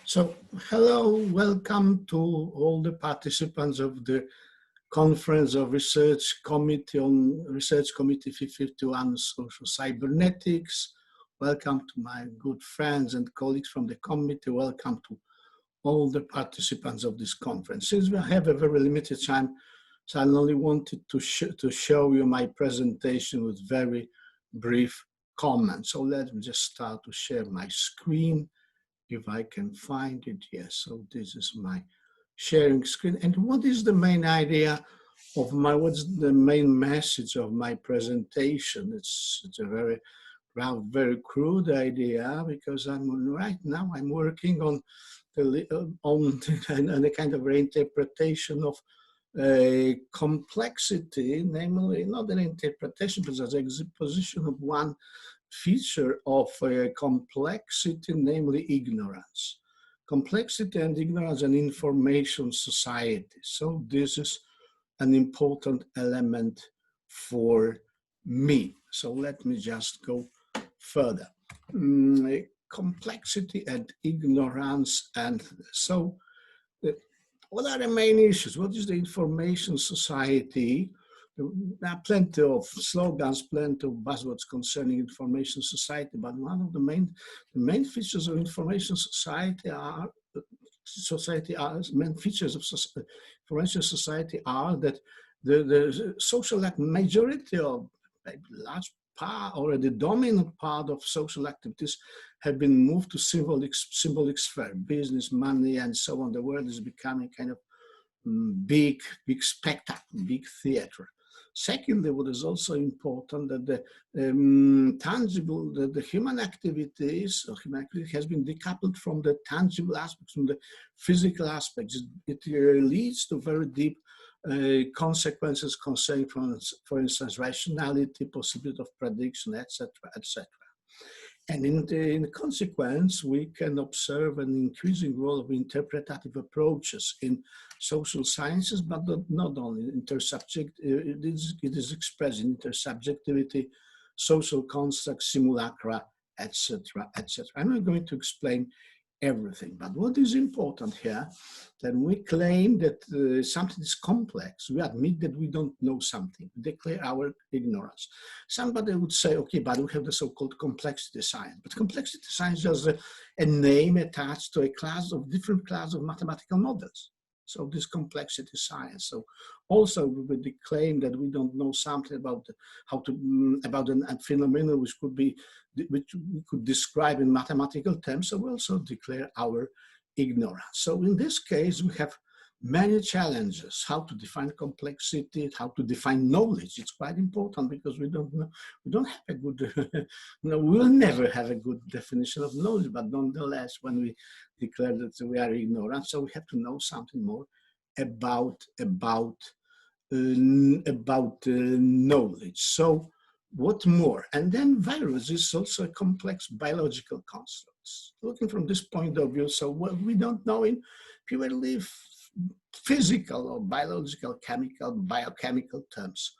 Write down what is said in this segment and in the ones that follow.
So, hello, welcome to all the participants of the Conference of Research Committee on Research Committee 551 Social Cybernetics. Welcome to my good friends and colleagues from the committee. Welcome to all the participants of this conference. Since we have a very limited time, so I only wanted to show you my presentation with very brief comments. So let me just start to share my screen. If I can find it, yes. So this is my sharing screen. And what is the main idea of what's the main message of my presentation? It's a very crude idea because right now I'm working on a kind of reinterpretation of complexity, namely not an interpretation, but as an exposition of one feature of complexity, namely ignorance. Complexity and ignorance in information society. So this is an important element for me. So let me just go further. Complexity and ignorance. And so what are the main issues? What is the information society? There are plenty of slogans, plenty of buzzwords concerning information society, but one of the main features of information society are main features of information society are that the social majority of large part or the dominant part of social activities have been moved to symbolic sphere, business, money, and so on. The world is becoming kind of big spectacle, big theater. Secondly, what is also important that the tangible, the human activities has been decoupled from the tangible aspects, from the physical aspects. It leads to very deep consequences concerning, for instance, rationality, possibility of prediction, etc., etc. And in consequence, we can observe an increasing role of interpretative approaches in social sciences, but not only intersubject. It is expressed in intersubjectivity, social constructs, simulacra, etc., etc. I'm not going to explain everything, but what is important here, that we claim that something is complex. We admit that we don't know something, we declare our ignorance. Somebody would say, okay, but we have the so-called complexity science. But complexity science is a name attached to a different class of mathematical models. So this complexity science. So also we would claim that we don't know something about about a phenomenon which we could describe in mathematical terms. So we also declare our ignorance. So in this case, we have many challenges: how to define complexity, how to define knowledge. It's quite important because we don't know, we don't have a good, we'll never have a good definition of knowledge, but nonetheless, when we declare that we are ignorant, so we have to know something more about knowledge. So what more? And then virus is also a complex biological construct. Looking from this point of view, so what we don't know in purely physical or biological, chemical, biochemical terms.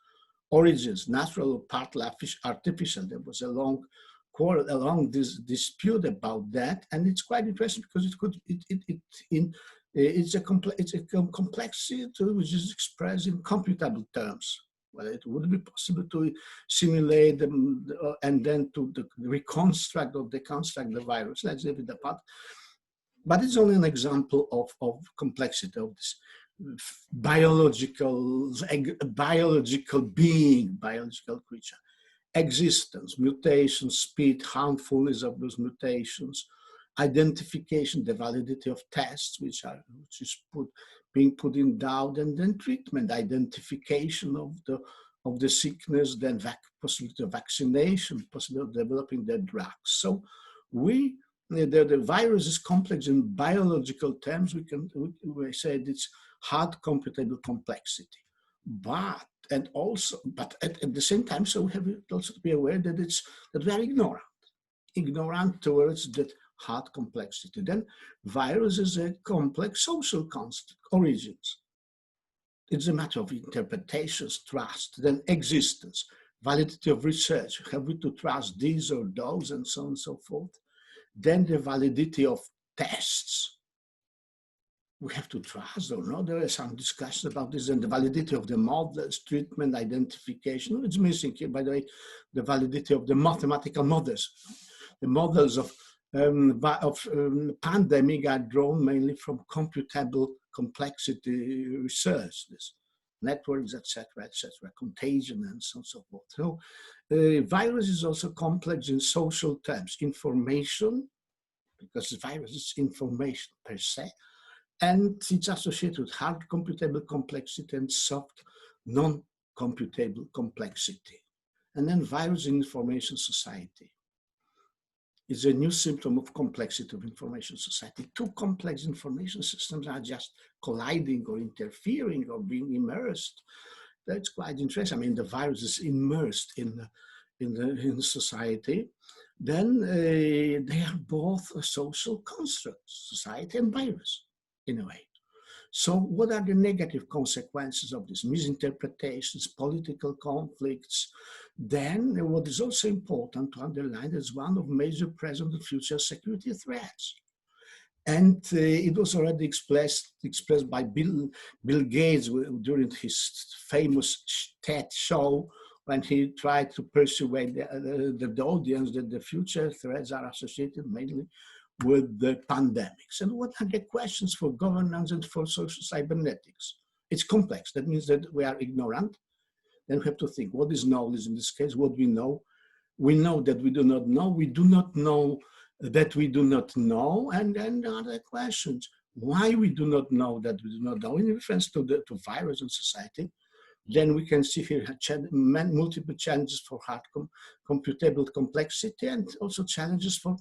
Origins, natural or partly artificial. There was a long quarrel, a long dispute about that, and it's quite interesting because it's a complexity which is expressed in computable terms. Well, it would be possible to simulate them and then to reconstruct or deconstruct the virus. Let's leave it apart. But it's only an example of complexity of this biological being, biological creature. Existence, mutation, speed, harmfulness of those mutations, identification, the validity of tests, which is being put in doubt, and then treatment, identification of the sickness, then possibility of vaccination, possibility of developing the drugs. So the virus is complex in biological terms. We say it's hard computable complexity, but at the same time, so we have also to be aware that we are ignorant towards that hard complexity. Then virus is a complex social construct, origins. It's a matter of interpretations, trust, then existence, validity of research. Have we to trust these or those, and so on and so forth. Then the validity of tests. we have to trust or not. There is some discussion about this and the validity of the models, treatment, identification. It's missing here, by the way, the validity of the mathematical models. The models of pandemic are drawn mainly from computable complexity research, this networks, etc., contagion, and so on and so forth. So, virus is also complex in social terms. Information, because the virus is information per se, and it's associated with hard computable complexity and soft non-computable complexity. And then virus in information society is a new symptom of complexity of information society. Two complex information systems are just colliding or interfering or being immersed. That's quite interesting. I mean, the virus is immersed in society. Then they are both a social construct, society and virus, in a way. So what are the negative consequences of this? Misinterpretations, political conflicts. Then what is also important to underline is one of major present and future security threats. And it was already expressed by Bill Gates during his famous TED show, when he tried to persuade the audience that the future threats are associated mainly with the pandemics. And what are the questions for governance and for social cybernetics? It's complex. That means that we are ignorant. Then we have to think, what is knowledge in this case? What we know? We know that we do not know. We do not know that we do not know. And then other questions. Why we do not know that we do not know in reference to virus and society. Then we can see here multiple challenges for hard computable complexity, and also challenges for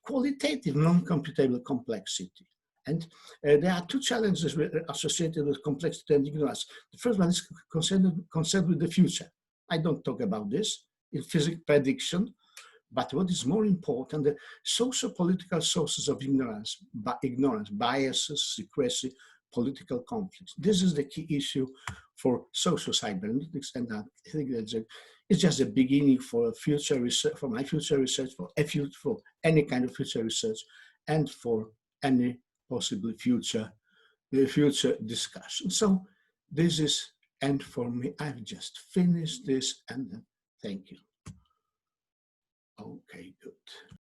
qualitative non-computable complexity. And there are two challenges associated with complexity and ignorance. The first one is concerned with the future. I don't talk about this in physics prediction, but what is more important, the socio-political sources of ignorance, biases, secrecy, political conflicts. This is the key issue for social cybernetics, and I think that's it's just a beginning for future research, for my future research, for any kind of future research, and for any possible future discussion. So this is end for me. I've just finished this, and thank you. Okay, good.